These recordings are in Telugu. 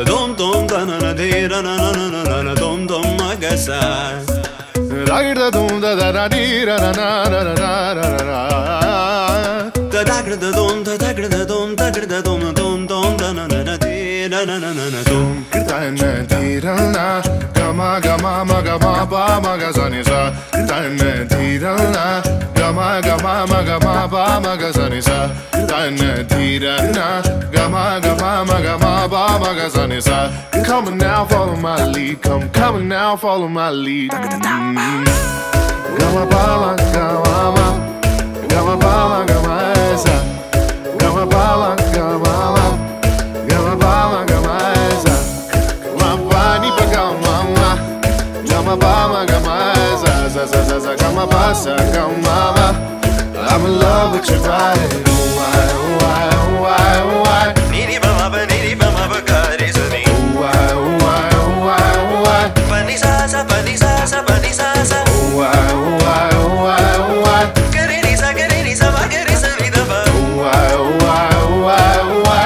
Dom dom da na na de ra na na na na na dom dom magasa. Ragda dum da da da di ra na na na na na na. Da da gra da dom da da gra da dom da gra da dom dom dom da na na na de na na na na na dom. Da na di ra na gama gama ma gama ba ma ga sa ni sa. Da na di ra na gama gama ma gama ba ma ga sa ni sa. Da na di ra na gama gama ma gama ba ma ga sa ni sa. Come on now, follow my lead. Come on now, follow my lead. Gama ba ma gama ma gama ba ma gama sa. Gama ba ma gama ma gama ba ma gama sa. Gama ba ni ba gama ma gama ba ma gama sa sa sa sa sa gama ba sa gama ma. I'm in love with your body. Why, why, why, why? Niri ba ma ba ka re sa ni. Why, why, why, why? Pa ni sa sa pa ni sa sa pa ni sa sa. Why, why, why, why? Ga re ni sa ba ga re sa ni da ba. Why, why, why, why?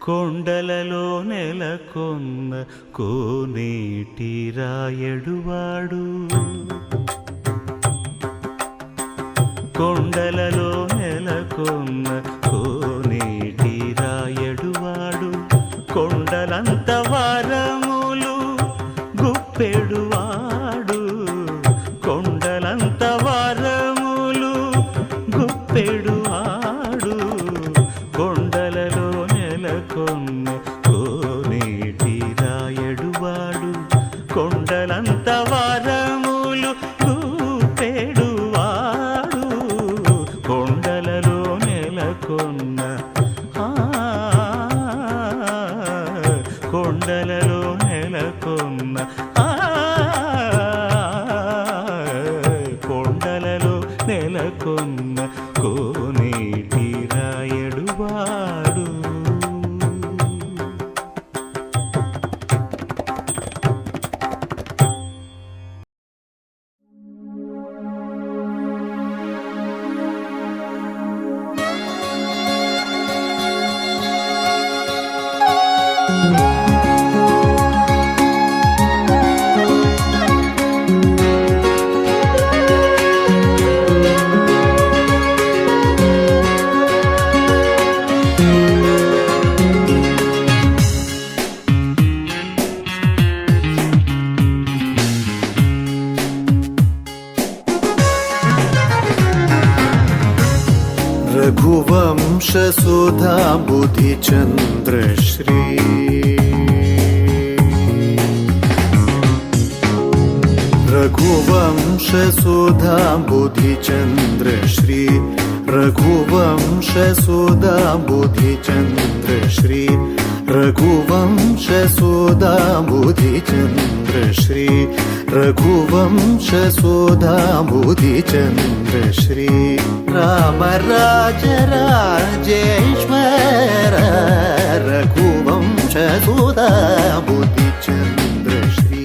కొండలలో నెలకొన్న కోనేటి రాయడువాడు, కొండలలో నెలకొన్న కోనేటి రాయడువాడు, కొండలంత వారములు గుప్పెడువాడు, కొండలంత వారములు గుప్పెడువాడు, కొండలలో నెలకొన్న కోనేటి రాయడువాడు, కొండలంత వారములు గుప్పెడువాడు, కొండలలో నెలకొన్న కొండలలో నెలకొన్న కొండలలో నెలకొన్న కోనేటి రాయడువాడు. रघुवंश सुधा बुधिचंद्र श्री रघुवंश सुधा बुधिचंद्र श्री रघुवंश सुधा बुधिचंद्र श्री रघुवंश सुधा बुधिचंद्र श्री रघुवंश सुधा बुधिचंद्र श्री राम राज राजेश्वर रघुवंश सुधा बुधिचंद्र श्री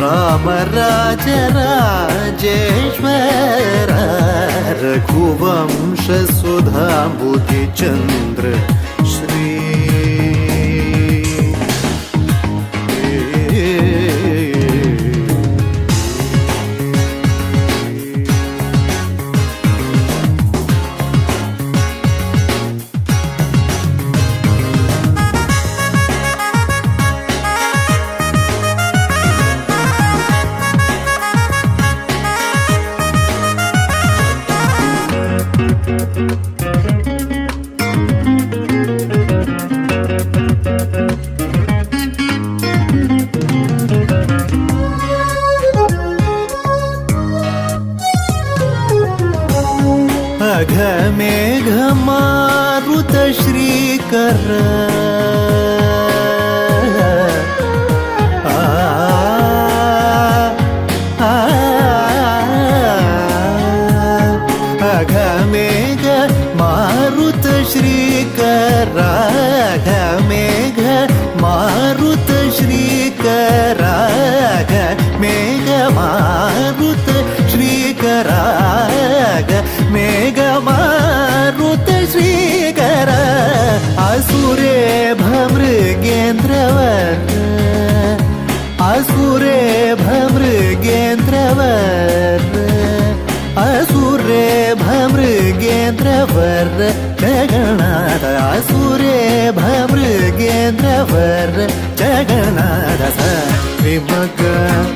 राम राज राजेश्वर रघुवंश सुधा बुधिचंद्र श्री अघमेघ मारुत श्रीकर अघमेघ मारुत श्रीकर अघमेघ मारुत श्रीकर अघमेघ मारुत श्रीकर मेघ मारुत श्रीकर असुरे भमृगेन्द्रवर असुरे भमृगेन्द्रवर असुरे भमृगेन्द्रवर जगन्नाथ असुरे भमृगेन्द्रवर जगन्नाथ विमग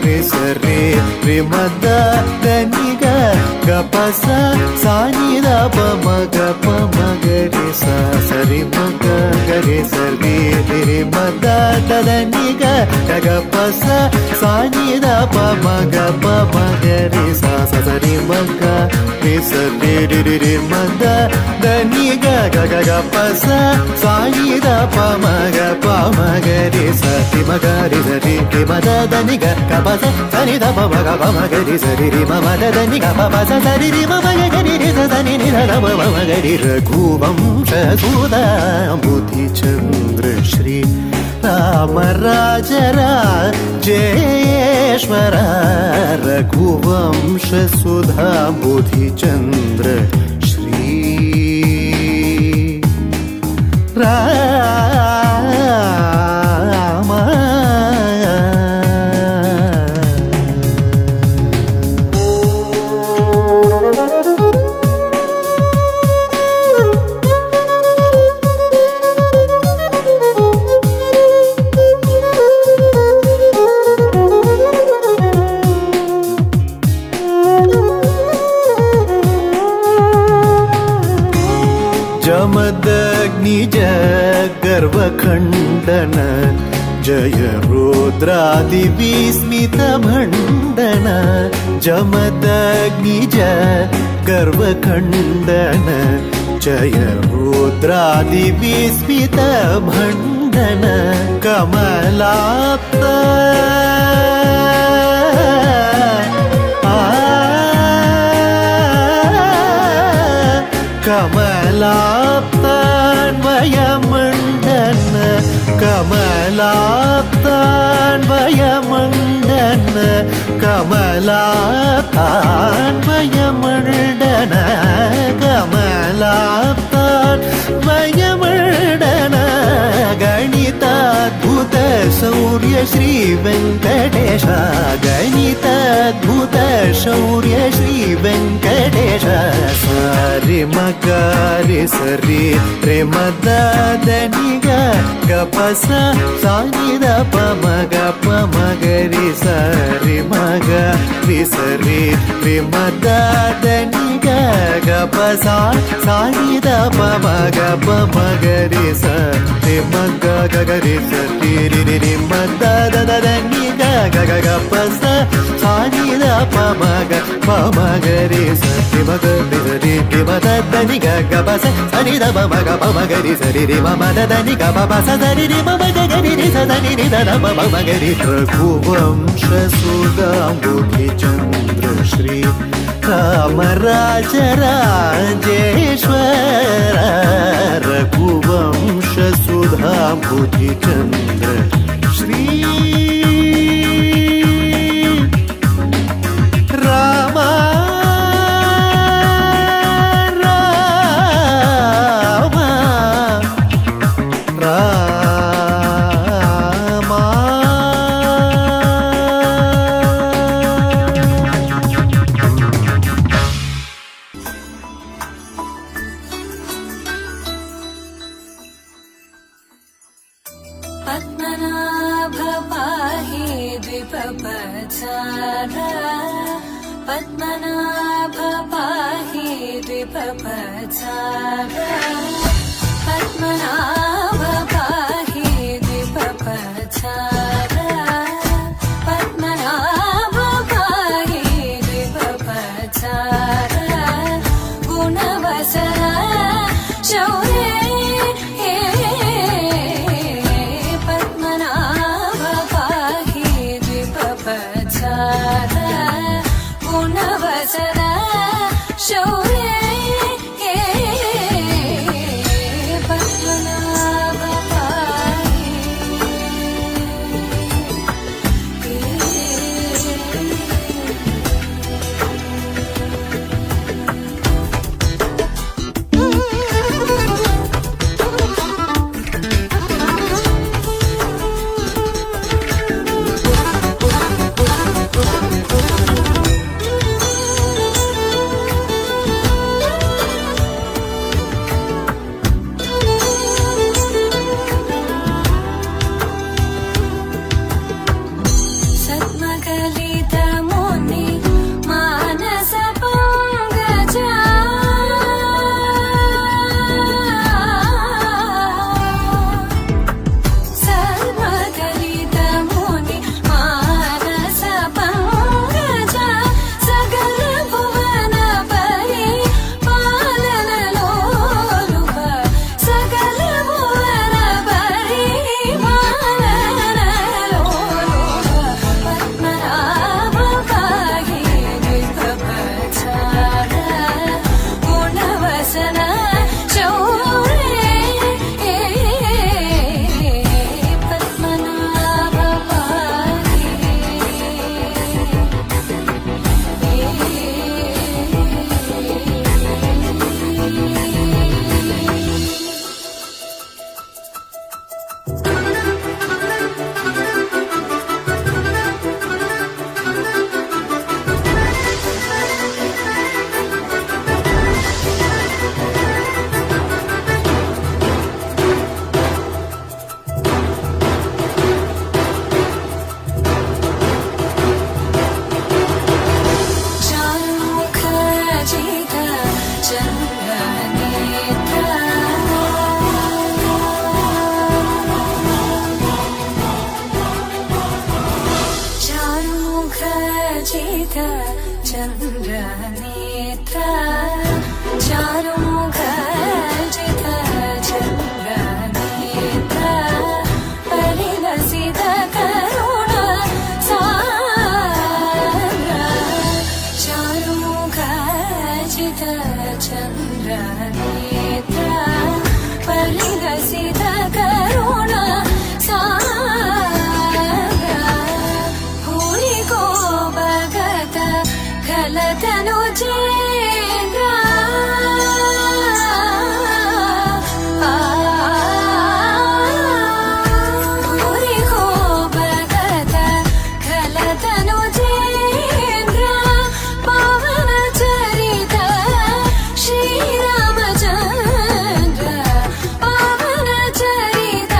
विसरे विमद दनिग गपस सानिद पमग पमगरि सा सरि मग गरि सर्वी विमद दनिग गपस सानिद पमग पमगरि सा सरि मग विसरे मद दनिग गपस सानिद पमग पमगरि सा मगरि सरि मद दनिग गपस सानिद पमग पमगरि सरि मद दनिग पपस सरि मगरि सनि निध मगरि रघुवंश सुधा बुधिचंद्र श्री रामराजराजेश्वर रघुवंशसुधा बुधिचन्द्र श्री राम जमदग्निज गर्वखण्डन जय रुद्रादिविस्मितभण्डन जमदग्निज गर्वखण्डन जय रुद्रादिविस्मितभण्डन कमलाप्त कमलाप्तान्वयमण्डन कमलाप्तान्वयमण्डन कमलाप्तान्वयमण्डन कमलाप्तान्वयमण्डन गणिताद्भुत शौर्य श्री वेङ्कटेश गणिताद्भुत शौर्य श्री वेङ्कटेश सारि मकारि सरि रे मदनिग गपस सानि द पमग पमगरि सरि मग रि सरि रे मदनिग गपस सानि द पमग पमगरि सरि मग गगरि सरि रि रि मदनिग गपस सानि द पमग पमगरि सरि मग रि रि मदनिग गपस सानि द पमग पमगरि सरि रि मदनिग गपस सरि रि मग गरि रि सनि रि द पमगरि रघुवंशसुधा बुधिचन्द्र श्री रामराजराजेश्वर रघुवंशसुधा बुधिचन्द्र श्री राम पद्मनाभ पाहि द्विपपचार पद्मनाभ पाहि द्विपपचार पद्मनाभ पाहि द्विपपचार पद्मनाभ पाहि द्विपपचार गुणवसर शौर्य गुणवसरा शौर्य पद्मनाभ चन्द्रनेत्र चारुमुख जित चन्द्रनेत्र परिलसित करुण सान्द्र चारुमुख जित चन्द्रनेत्र परिलसित करुण खलतनु चेन्द्र भूरि को भगत खलतनु चेन्द्र पवन चरित श्रीरामचन्द्र पवन चरित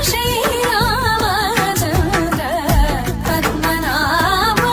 श्रीरामचन्द्र पद्मनाभ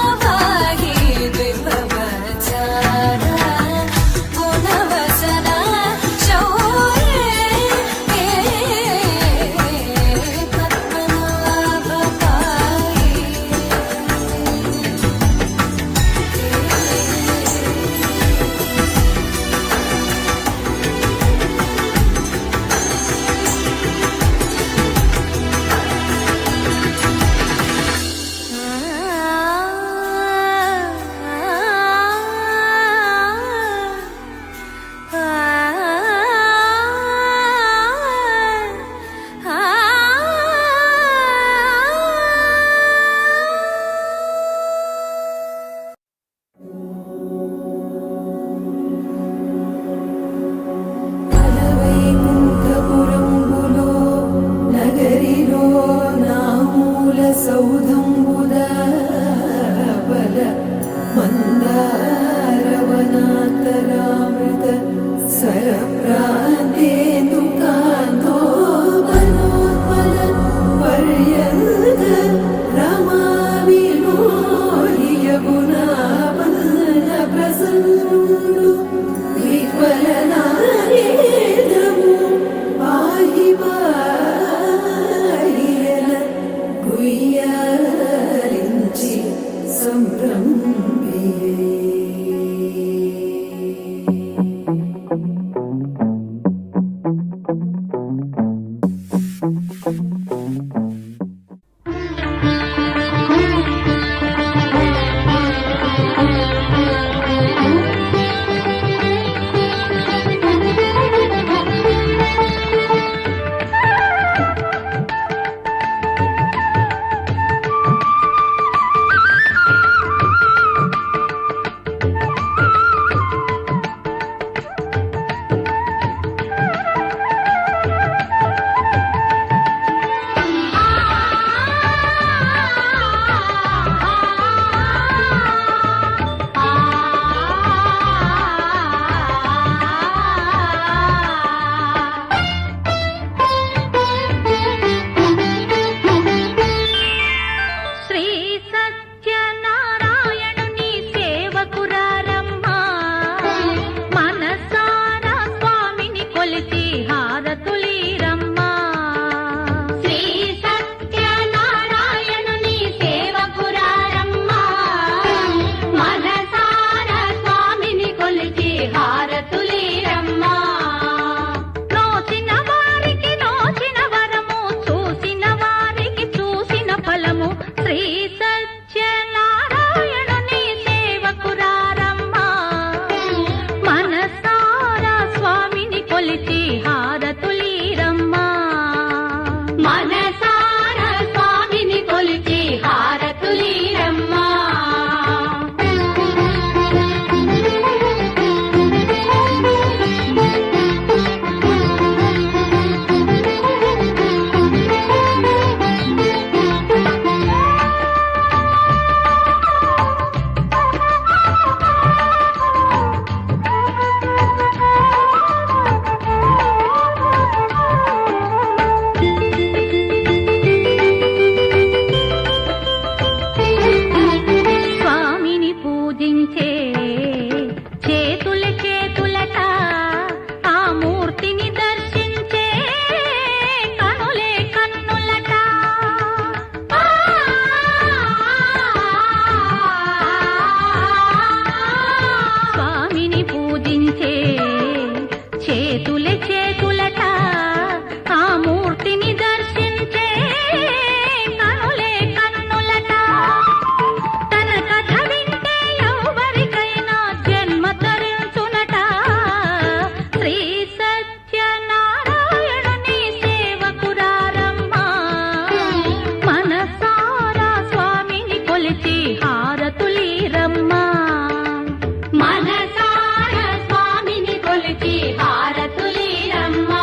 మనసార స్వామిని కొలిచి హారతులీరమ్మా.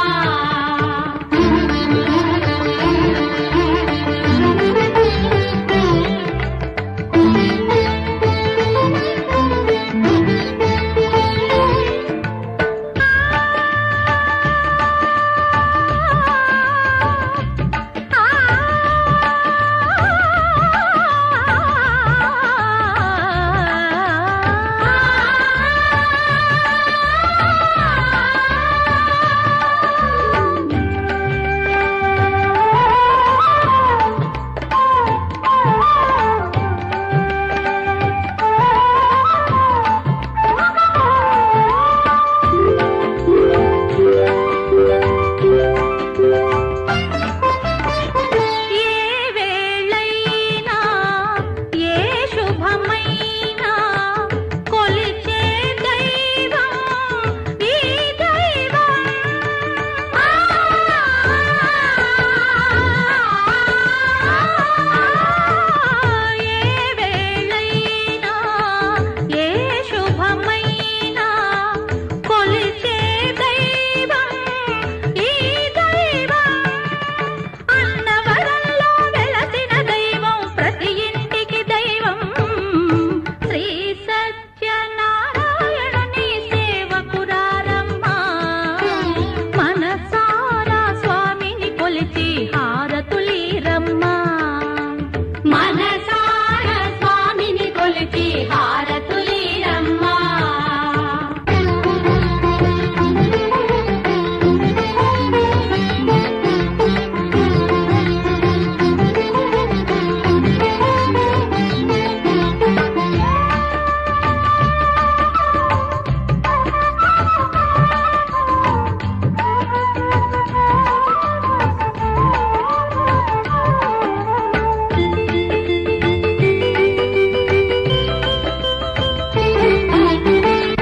మనసార స్వామిని కొలిచి హారతులీరమ్మా.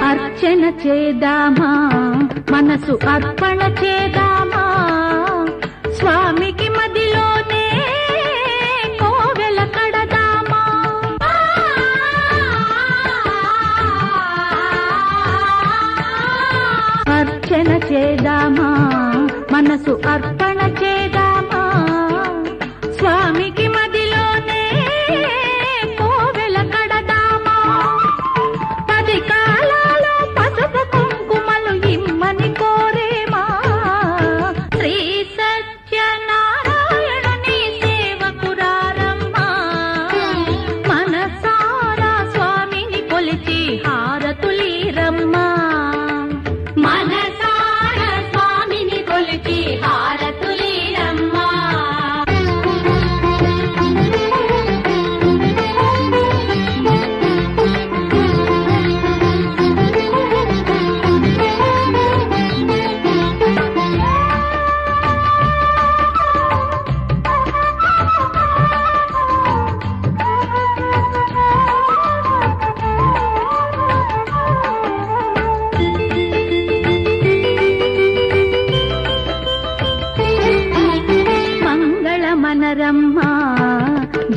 అర్చన చేద్దామా, మనసు అర్పణ చేద్దామా, స్వామికి మదిలోనే కోవెల కడదామా. అర్చన చేద్దామా, మనసు అర్పణ చేద్దామా, స్వామికి మదిలోనే కోవెల కడదామా. 10 కాలాలో పసుపు కుంకుమలు ఇమ్మని కోరేమా, శ్రీ సత్యనారాయణుని సేవకురారమ్మా. మనసారా స్వామిని కొలిచి హారతులీరమ్మా. మనసార స్వామిని కొలిచి హారతులీరమ్మా. మనరమ్మా,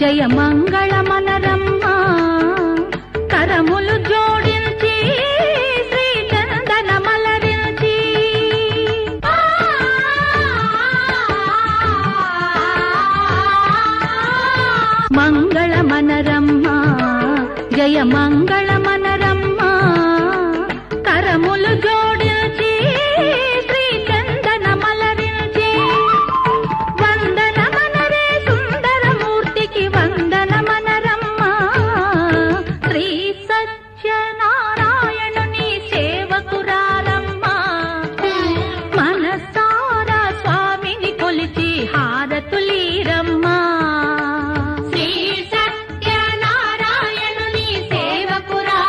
జయ మంగళ మనరమ్మా, కరములు జోడించి శ్రీ చందన మలరించి. మంగళ మనరమ్మా, జయ మంగళ మనరమ్మా, కరములు జోడించి శ్రీ చందన మలరించి. వందనమనరే సుందరమూర్తికి వందనమనరమ్మా, శ్రీ సత్యనారాయణుని సేవకురారమ్మా. మనసారా స్వామిని కొలిచి హారతులీరమ్మా. శ్రీ సత్యనారాయణుని సేవకురా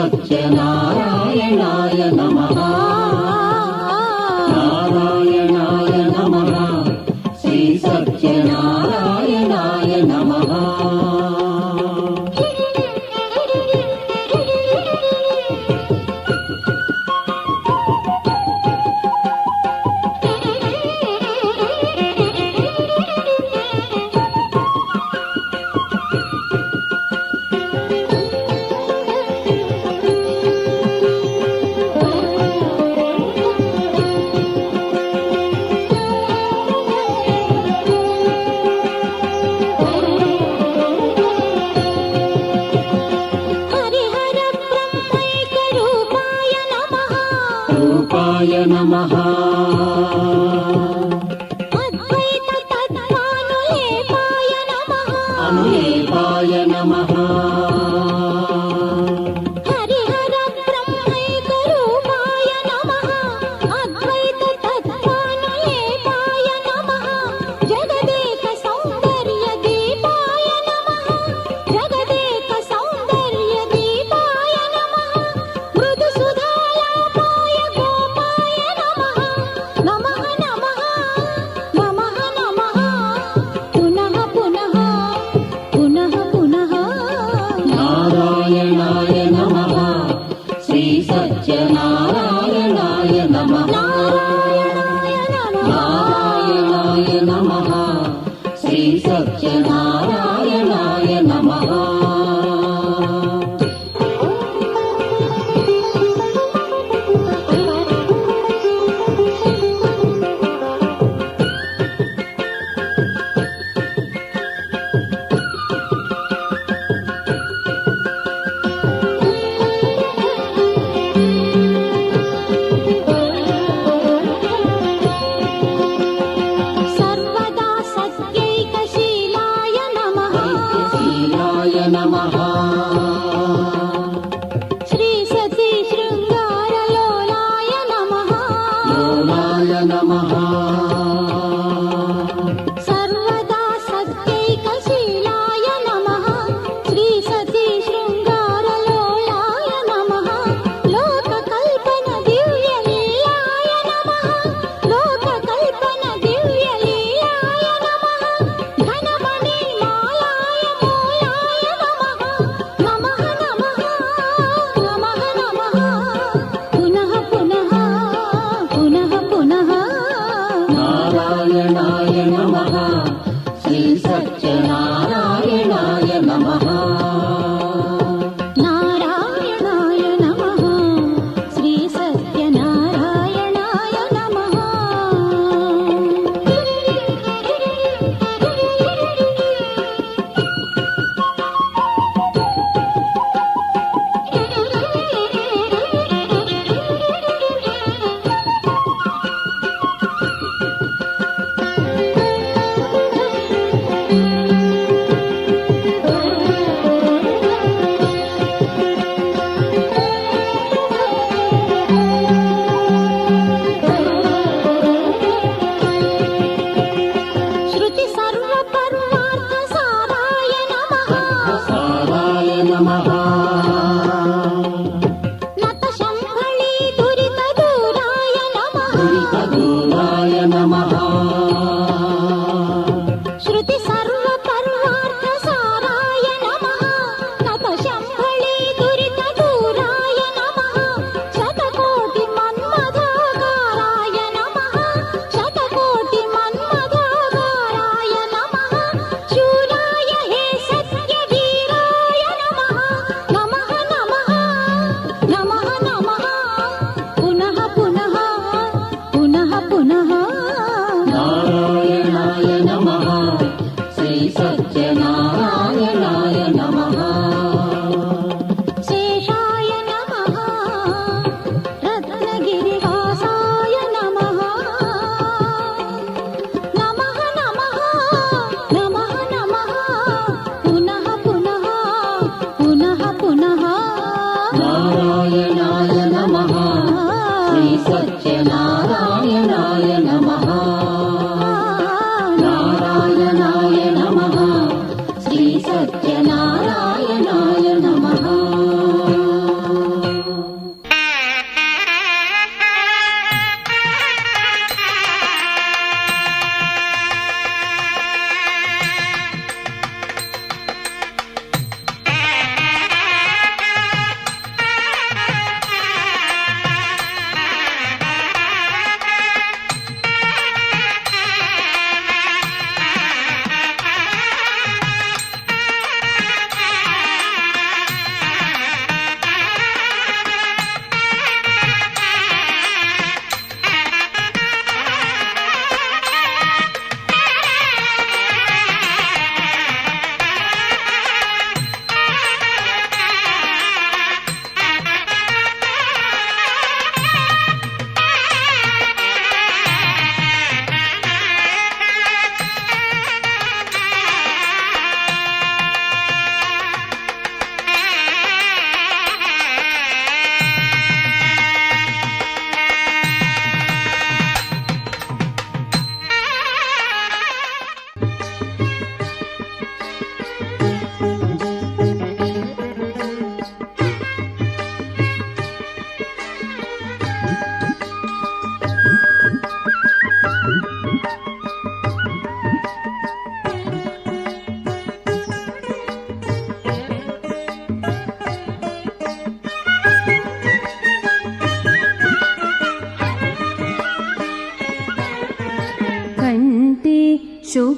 సత్యనారాయణాయ నమః నారాయణాయ నమః శ్రీ సత్యనారాయణాయ నమః హరిహర బ్రహ్మైక రూపాయ నమః రూపాయ నమః అద్వైత తత్వానులేపాయ నమః అనులేపాయ నమః హరిహర బ్రహ్మైక రూపాయ నమః అద్వైత తత్వానులేపాయ నమః జగదేక సౌందర్య దీపాయ నమః జగదేక సౌందర్య దీపాయ నమః మృదు సుధాలాపాయ గోపాయ నమః నమః నమః నమః నమః పునః పునః పునః పునః నారాయణాయ నమః శ్రీ సత్యనారాయణాయ నమః నారాయణాయ నమః శ్రీ సత్యనారాయణాయ నమః సర్వదా సత్యైకశీలాయ నమః శీలాయ నమః శ్రీ సతీ శృంగారలోలాయ నమః లోలాయ నమః సర్వదా సత్యైకశీలాయ నమః శ్రీ సతీ శృంగారలోలాయ నమః లోకకల్పన దివ్యలీలాయ నమః లోకకల్పన దివ్యలీలాయ నమః ఘనమణి మాలాయ మూలాయ నమః నమః నమః నమః నమః పునః పునః పునః పునః నారాయణాయ నమః శ్రీ సత్యనారాయణాయ నమః నారాయణాయ నమః శ్రీ సత్యనారాయణాయ నమః శృతి సర్వపర్వార్థ సారాయ నమః సారాయ నమః నత శంభళీ దురిత దూరాయ నమః దురితదూరాయ నమః శృతి సర్వపర్వార్థ సారాయ నమః నత శంభళీ దురిత దూరాయ నమః శతకోటి మన్మథాకారాయ నమః శతకోటి మన్మథాకారాయ నమః శూరాయ హే సత్య వీరాయ నమః నమః నమః నమః నమః పునః పునః పునః పునః నారాయణాయ నమః శ్రీ సత్యనారాయణాయ నమః శేషాయ నమః రత్నగిరివాసాయ నమః నమః నమః నమః నమః పునః పునః పునః పునః నారాయణాయ నమః శ్రీ సత్యనారాయణాయ నమః నారాయణాయ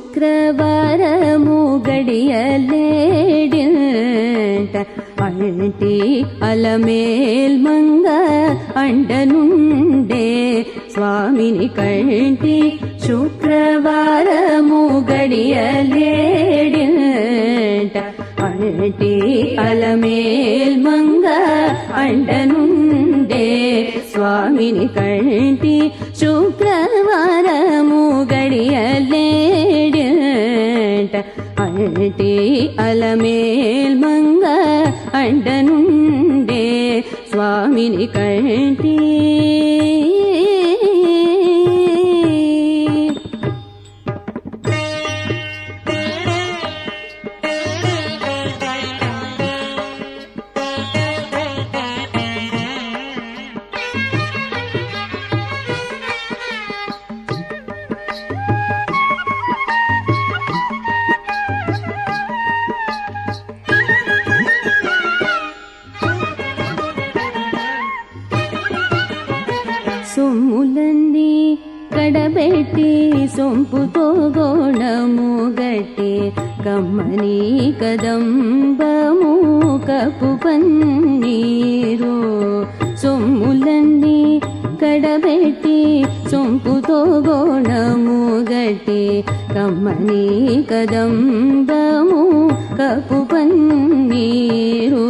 శుక్రవారము గడియలేడింట అంటి అలమేల్మంగ అండనుండే స్వామిని కంటి శుక్రవారము గడియలేడింట అంటి అలమేల్మంగ అండనుండే స్వామిని కంటి శుక్రవారము గడియలేడింట అంటి అలమేల్మంగ అండనుండే స్వామిని కంటి సొమ్ములన్నీ కడబెట్టి సొంపుతో గోణము గట్టి కమ్మని కదంబము కపు పన్నీరు సొమ్ములన్నీ కడబెట్టి సొంపుతో గోణము గట్టి కమ్మని కదంబము కపు పన్నీరు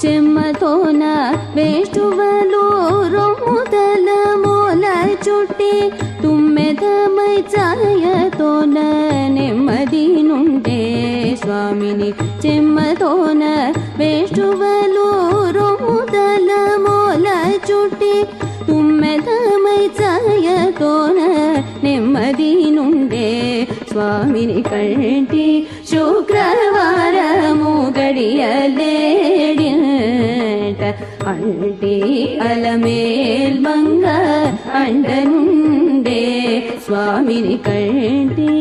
చెమ్మతోన వేష్టువలు రొమ్ముదల మూల చుట్టి తుమ్మెదమై ఛాయతోన నెమ్మది నుండే స్వామిని చెమ్మతోన వేష్టువలు రొమ్ముదల మూల చుట్టి తుమ్మెదమై ఛాయతోన నెమ్మది నుండే స్వామిని కంటి శుక్రవారము గడియలేడింట అంటి అలమేల్మంగ అండనుండే స్వామిని కంటి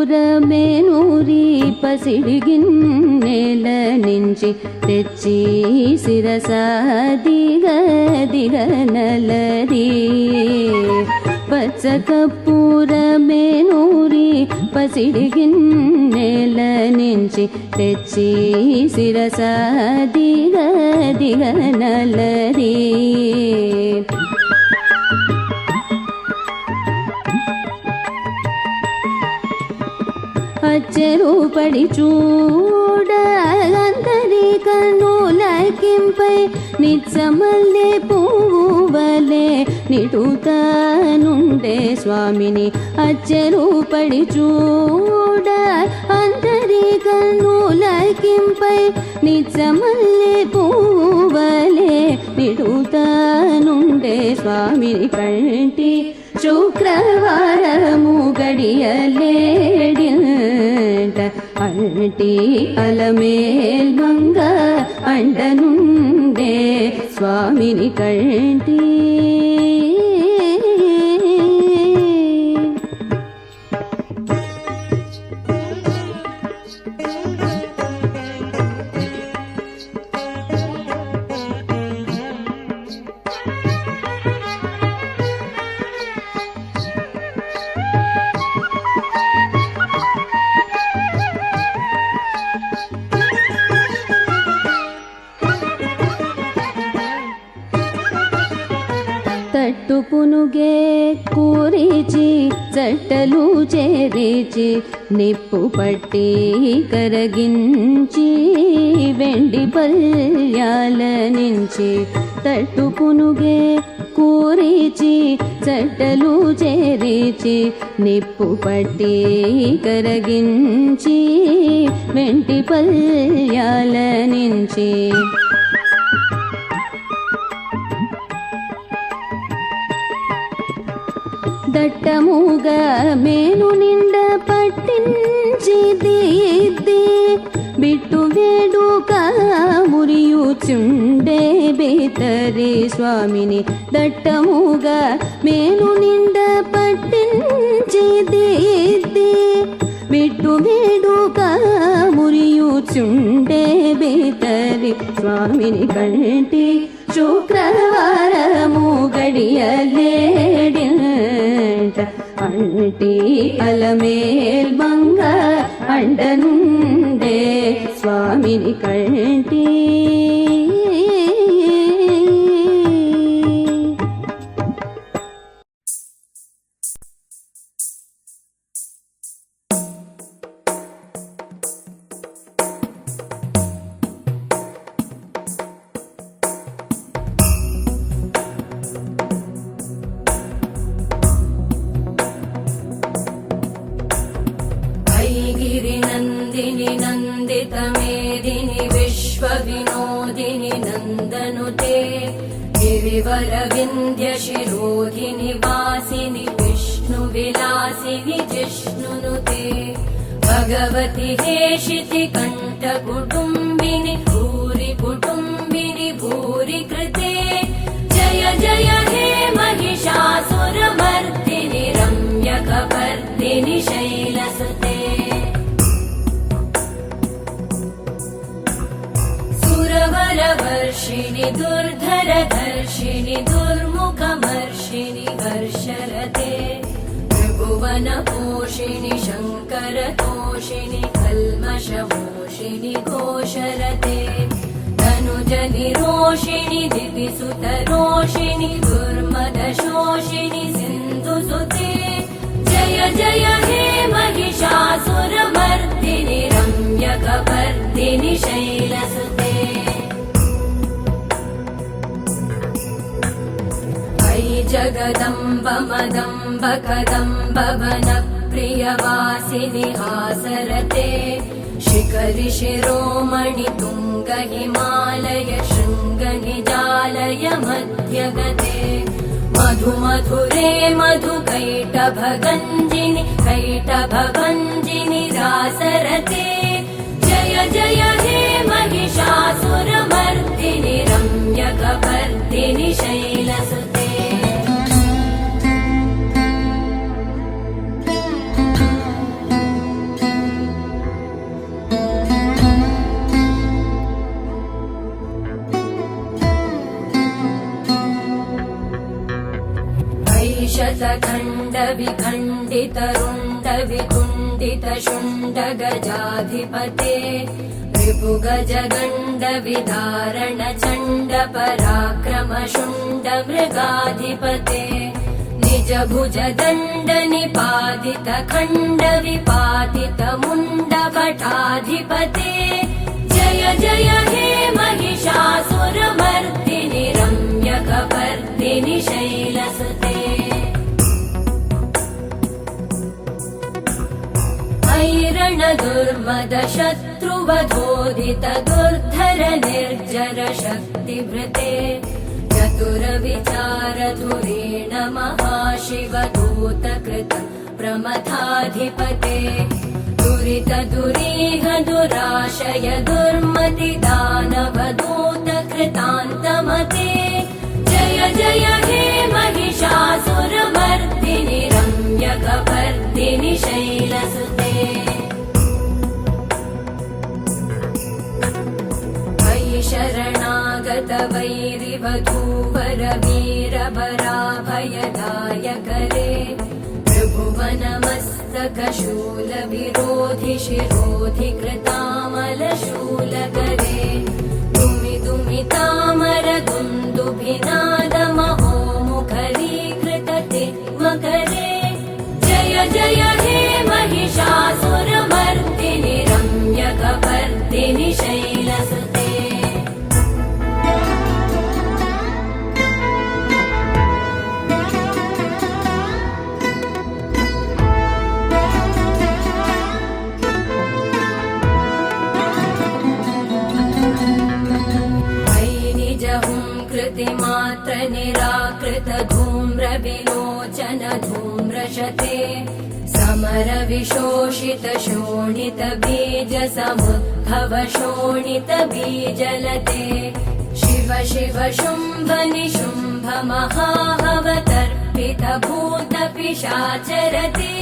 పచ్చకప్పురమేనూరి పసిడిగిన్నెల నుంచి తెచ్చి శిరసాదిగదిగనలది పచ్చకప్పురమేనూరి పసిడిగిన్నెల నుంచి తెచ్చి శిరసాదిగదిగనలది అచ్చరూపడి చూడ అందరి కన్నులకింపై నిత్సమల్లే పువ్వువలే నిటుతానుండే స్వామిని అచ్చరూపడి చూడ అందరి కన్నులకింపై నిత్సమల్లే పువ్వువలే నిటుతానుండే స్వామిని కంటి శుక్రవారము గడియలేడింట అంటి అలమేల్మంగ అండనుండే స్వామిని కంటి తట్టు పునుగే కూరిచి చట్టలు చేరిచి నిప్పు పట్టి కరగించి వెండి పల్యాల నుంచి తట్టు పునుగే కూరిచి చట్టలు చేరిచి నిప్పు పట్టి కరగించి వెండి పల్యాల నుంచి దట్టముగా మేను నిండ పట్టించి దిద్ది బిట్టు వేడుక మురియుచుండే బేతరి స్వామిని దట్టముగా మేను నిండ పట్టించి దిద్ది బిట్టు వేడుక మురియుచుండే బేతరి స్వామిని కంటి శుక్రవారము గడియలేడంట అంటి అలమేల్ బంగ అండనుండే స్వామిని కంటి गिरिनन्दिनि नन्दितमेदिनि विश्वविनोदिनि नन्दनुते गिरिवरविन्द्यशिरोधिनि वासिनि विष्णुविलासिनि जिष्णुनुते भगवति हेशिति कण्ठकुटुम्बिनि भूरि कुटुम्बिनि भूरि कृते जय जय हे महिषासुरमर्दिनि रम्यकपर्दिनि शैलसुते सुरवरवर्षिणि दुर्धरधर्षिणि दुर्मुखमर्षिणि हर्षरते त्रिभुवनपोषिणि शङ्करतोषिणि कल्मषमोषिणि घोषरते तनुजनिरोषिणि दिविसुतरोषिणि दुर्मदशोषिणि सिन्धुसुते जय जय हे महिषासुरमर्दिनि रम्यकपर्दिनि शैलसुते अयि जगदम्ब मदम्ब कदम्ब वनप्रियवासिनि हासरते शिखरि शिरोमणि तुङ्ग हिमालय शृङ्ग निजालय मध्यगते मधु मधुरे मधुकैटभगञ्जिनि कैटभभञ्जिनि रासरते जय जय हे महिषासुरमर्दिनि रम्यकपर्दिनि शैलसुते शतखण्ड विखण्डित रुण्ड वितुण्डित शुण्ड गजाधिपते रिपुगज गण्ड विदारण चण्ड पराक्रम शुण्ड मृगाधिपते निज भुज दण्ड निपातित खण्ड विपातित मुण्ड भटाधिपते जय जय हे महिषासुरमर्दिनि रम्यकपर्दिनि शैलसुते ऐरण दुर्मद शत्रुवधोदित दुर्धर निर्जर शक्तिभृते चतुर विचार धुरेण महाशिव दूत कृत प्रमथाधिपते दुरित दुरीह दुराशय दुर्मति दानव दूत कृतान्तमते जय जय हे महिषासुरमर्दिनि रम्यकपर्दिनि शैलसुते अयि शरणागत वैरिवधूवर वीरभराभयदायकरे त्रिभुवनमस्तक शूल विरोधि शिरोधि कृतामलशूलकरे दुमि दुमि तामर दुन्दुभिनाद महो मुखरीकृतते मकरे जय जय हे महिषासुरमर्दिनि रम्यकपर्दिनि शैलसुते धृतिमात्र निराकृत धूम्र विलोचन धूम्रशते समर विशोषित शोणित बीज समुद्भव शोणित बीजलते शिव शिव शुम्भ निशुम्भ महाहवतर्पित भूत पिशाचरते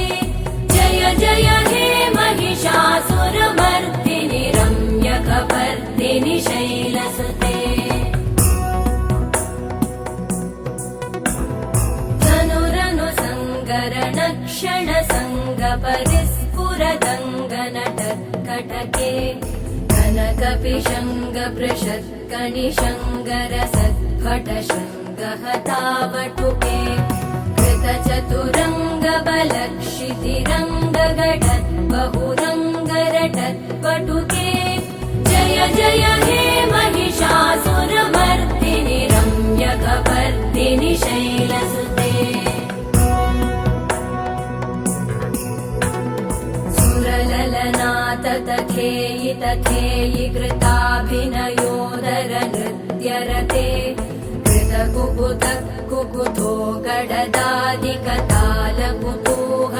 जय जय हे महिषासुरमर्दिनि रम्यकपर्दिनि शैलसुते धनुरनु सङ्गरण क्षण सङ्ग परिस्फुरदङ्गनटत्कटके कनकपिशङ्ग पृषत्कणिशङ्गर सद्भट शृङ्गहतावटुके कृतचतुरङ्ग बलक्षितिरङ्गगटत् बहुरङ्गरटत्पटुके जय जय हे महिषासुरमर्दिनि रम्यकपर्दिनि शैलसुते सुरललनाततथेयि तथेयि कृताभिनयोदर नृत्यरते कुकुथो गडदादिकताल कुतूहलगानरते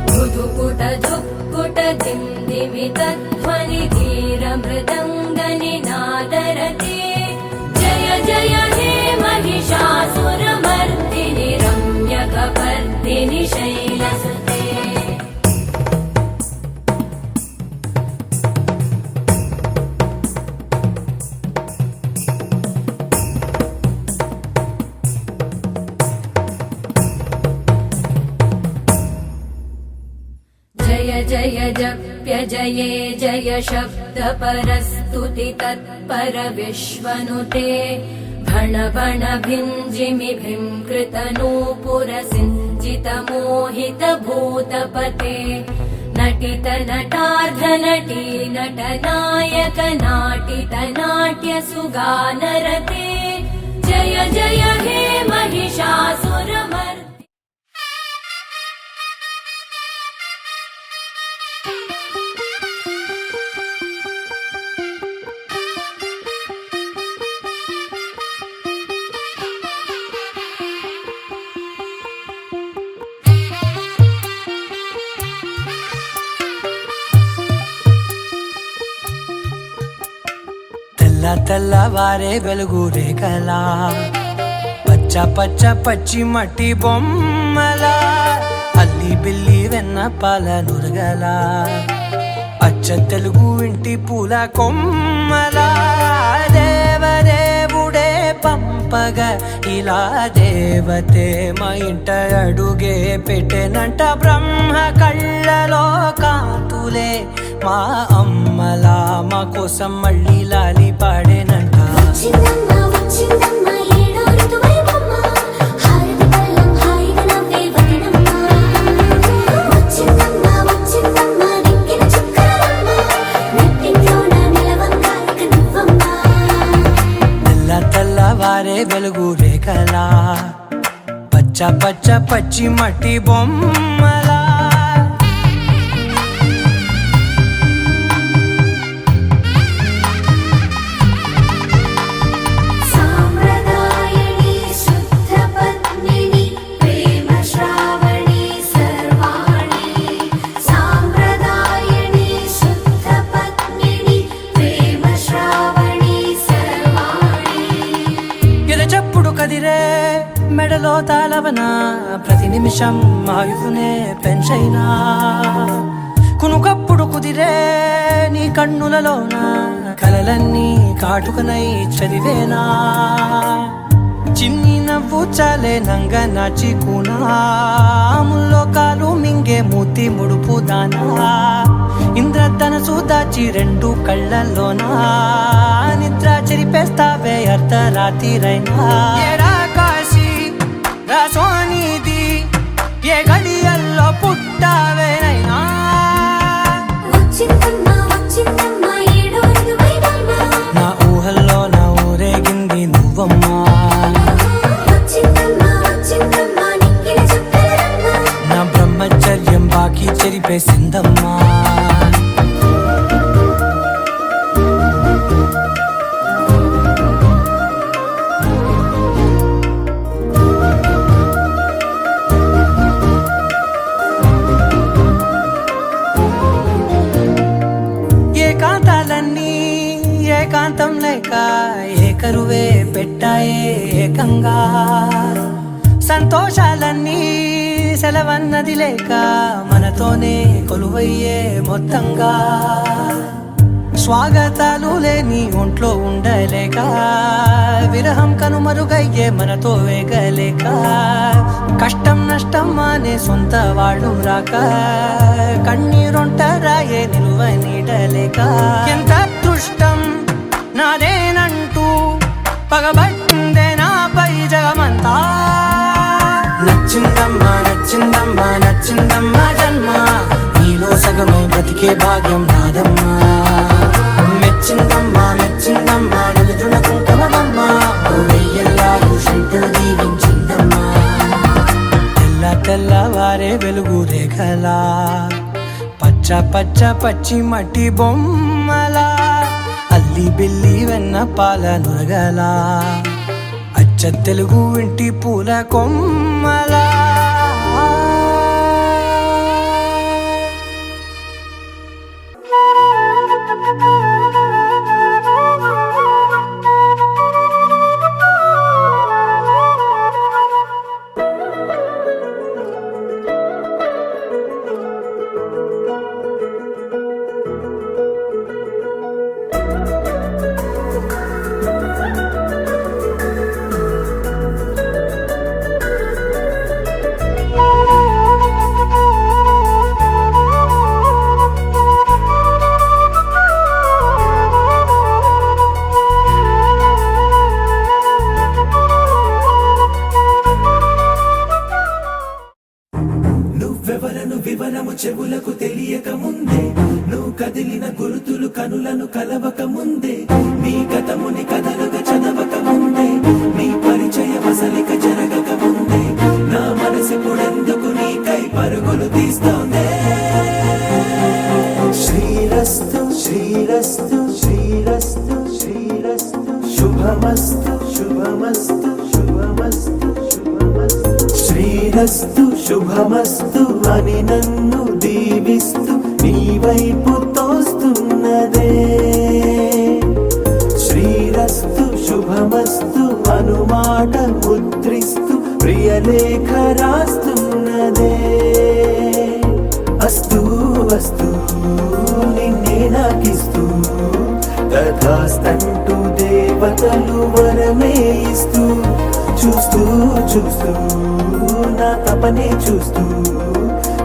धुधुकुट धुक्कुट दिन्दिमितध्वनि धीर मृदङ्गनिनादरते जय जय हे महिषासुरमर्दिनि रम्यकपर्दिनि शैलसुते जय जप्य जये जय शब्द परस्तुति तत्पर विश्वनुते भण भण भिञ्जिमि भिङ्कृत नूपुर सिञ्चित मोहित भूतपते नटित नटार्ध नटी नट नायक नाटित नाट्य सुगानरते जय जय हे महिषासुरमर्दिनि తెల్లవారే వెలుగు రేఖలా పచ్చ పచ్చ పచ్చి మట్టి బొమ్మలా అల్లి బిల్లి వెన్న పాల నురగలా అచ్చ తెలుగు ఇంటి పూల కొమ్మలా దేవదేవుడే పంపగా ఇలా దేవతే మా ఇంట అడుగే పెట్టెనంట బ్రహ్మ కళ్ళలో కాంతులే మా అమ్మలా మా కోసం మళ్ళీ లాలి పాడేనంట తెల్లవారే వెలుగు రేఖలా పచ్చ పచ్చ పచ్చి మట్టి బొమ్మలా మెడలో తాళవన ప్రతి నిమిషం ఆయుధునే పెంచైనా కునుకప్పుడు కుదిరే నీ కన్నులలోన కలలన్నీ కాటుకనై చదివేనా చిన్ని నవ్వు చాలే నంగ నాచి కూనాముల్లో కాలు మింగే మూతి ముడుపు దానా ఇంద్రధనసు దాచి రెండు కళ్ళల్లోనా నిద్ర చెరిపేస్తావే అర్ధరాత్రిరైనా సోనిది ఏ గడియల్లో పుట్టావేనైనా నా ఊహల్లో నా ఊరేగింది నువ్వమ్మా నా బ్రహ్మచర్యం బాకీ చెరిపేసిందమ్మా లేక ఏకరువే పెట్టాయే ఏకంగా సంతోషాలన్నీ సెలవన్నది లేక మనతోనే కొలువయ్యే మొత్తంగా స్వాగతాలు లేని ఒంట్లో ఉండలేక విరహం కనుమరుగయ్యే మనతో వేగలేక కష్టం నష్టం అనే సొంత వాళ్ళు రాక కన్నీరొంటరాయే నిలువ నీడలేక ఎంత అదృష్టం నాదేనంటూ పగబట్టిందే నాపై జగమంతా నచ్చిందమ్మా నచ్చిందమ్మా నచ్చిందమ్మా జన్మ నీలో సగమై బ్రతికే భాగ్యం నాదమ్మా మెచ్చిందమ్మా మెచ్చిందమ్మా నిలుచున్న కుంకుమమ్మా వెయ్యల్లా భూషంతో దీవించిందమ్మా తెల్ల తెల్లవారే వెలుగు రేఖలా పచ్చ పచ్చ పచ్చి మట్టి బొమ్మలా అల్లి బిల్లి వెన్న పాల నురగలా అచ్చ తెలుగు ఇంటి పూల కొమ్మలా నువ్వెవరను వివరము చెవులకు తెలియక ముందే నువ్వు కదిలిన గురుతులు కనులను కలవక ముందే నీ గతముని కథలుగా చదవక ముందే నీ పరిచయ వసలిక జరగక ముందే నా మనసిపుడెందుకు నీకై పరుగులు తీస్తోందే శ్రీరస్తు శ్రీరస్తు శ్రీరస్తు శ్రీరస్తు శుభమస్తు శుభమస్తు శుభమస్తు శుభమస్తు శ్రీరస్తు శుభమస్తు అని నన్ను దీవిస్తూ నీ వైపు తోస్తున్నదే శ్రీరస్తు శుభమస్తు అనుమాట ముద్రిస్తూ ప్రియలేఖ రాస్తున్నదే అస్తు అస్తు నిన్నే నాకిస్తూ తథాస్తంటూ దేవతలు వరమే ఇస్తూ చూస్తూ చూస్తూ నా తపనే చూస్తూ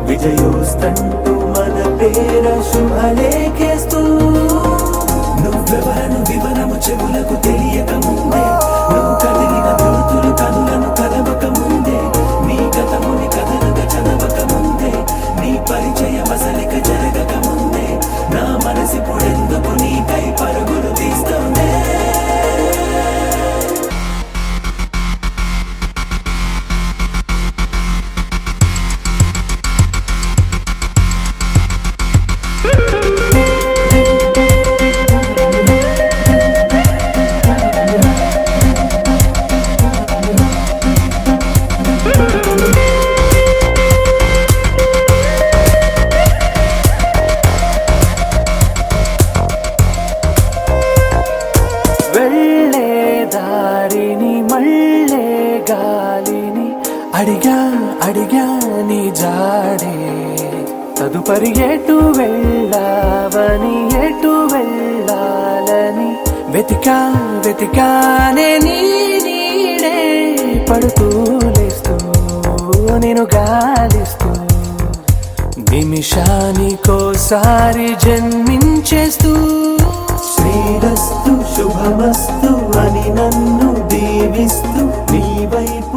విజయోస్తంటూ మన పేర శుభలేఖేస్తూ నువ్వెవరను వివరము చెవులకు తెలియక ముందే నువ్వు కదిలిన గుర్తులు కనులను కలవక ముందే నీ గతముని కథలుగా చదవక ముందే నీ పరిచయ వసలిక జరగక ముందే నా మనసిపుడెందుకు నీకై పరుగులు తీస్తోందే వెళ్ళే దారిని మళ్ళే గాలిని అడిగా అడిగా నీ జాడే తదుపరి ఎటు వెళ్ళావని ఎటు వెళ్ళాలని వెతికా వెతికానే నీ నీడే పడుతూ లేస్తూ నేను గాలిస్తూ నిమిషానికోసారి జన్మించేస్తూ శ్రీరస్తు శుభమస్తు అని నన్ను దీవిస్తూ నీ వైపు